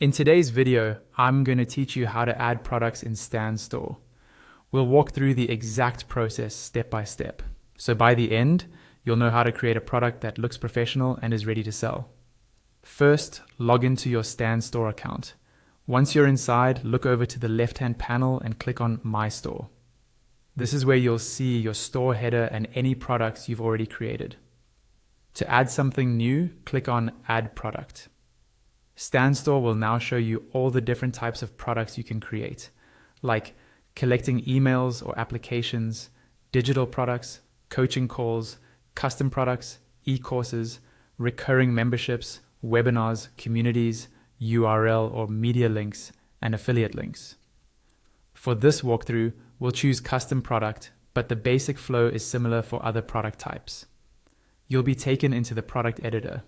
In today's video, I'm going to teach you how to add products in Stan Store. We'll walk through the exact process step by step. So by the end, you'll know how to create a product that looks professional and is ready to sell. First, log into your Stan Store account. Once you're inside, look over to the left-hand panel and click on My Store. This is where you'll see your store header and any products you've already created. To add something new, click on Add Product. Stan Store will now show you all the different types of products you can create, like collecting emails or applications, digital products, coaching calls, custom products, e-courses, recurring memberships, webinars, communities, URL or media links, and affiliate links. For this walkthrough, we'll choose custom product, but the basic flow is similar for other product types. You'll be taken into the product editor.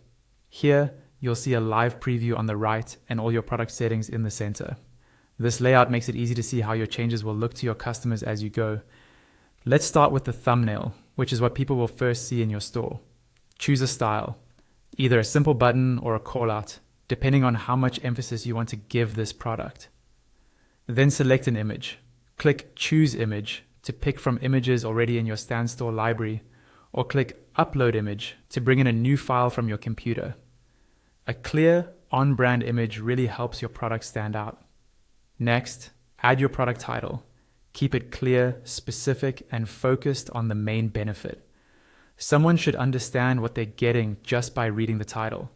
Here, you'll see a live preview on the right and all your product settings in the center. This layout makes it easy to see how your changes will look to your customers as you go. Let's start with the thumbnail, which is what people will first see in your store. Choose a style, either a simple button or a callout, depending on how much emphasis you want to give this product. Then select an image. Click Choose Image to pick from images already in your Stan Store library, or click Upload Image to bring in a new file from your computer. A clear, on-brand image really helps your product stand out. Next, add your product title. Keep it clear, specific, and focused on the main benefit. Someone should understand what they're getting just by reading the title.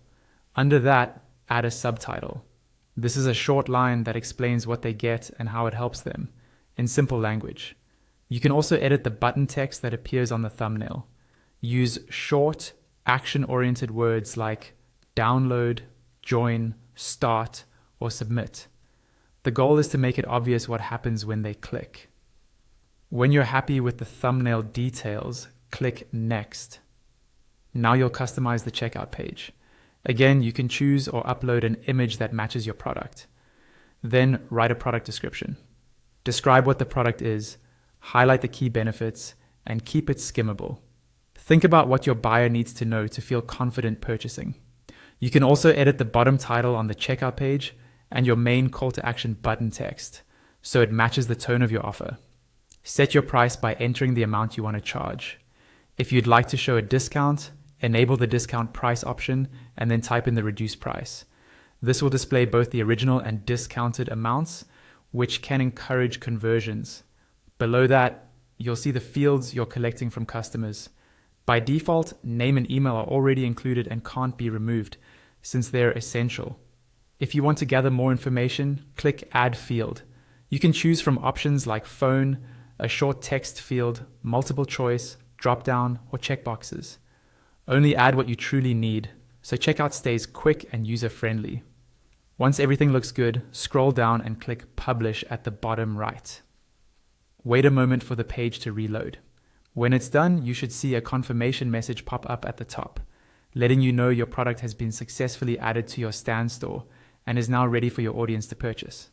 Under that, add a subtitle. This is a short line that explains what they get and how it helps them, in simple language. You can also edit the button text that appears on the thumbnail. Use short, action-oriented words like download, join, start, or submit. The goal is to make it obvious what happens when they click. When you're happy with the thumbnail details, click Next. Now you'll customize the checkout page. Again, you can choose or upload an image that matches your product. Then write a product description. Describe what the product is, highlight the key benefits, and keep it skimmable. Think about what your buyer needs to know to feel confident purchasing. You can also edit the bottom title on the checkout page and your main call to action button text so it matches the tone of your offer. Set your price by entering the amount you want to charge. If you'd like to show a discount, enable the discount price option and then type in the reduced price. This will display both the original and discounted amounts, which can encourage conversions. Below that, you'll see the fields you're collecting from customers. By default, name and email are already included and can't be removed since they're essential. If you want to gather more information, click Add Field. You can choose from options like phone, a short text field, multiple choice, drop-down, or checkboxes. Only add what you truly need, so checkout stays quick and user-friendly. Once everything looks good, scroll down and click Publish at the bottom right. Wait a moment for the page to reload. When it's done, you should see a confirmation message pop up at the top, letting you know your product has been successfully added to your Stan Store and is now ready for your audience to purchase.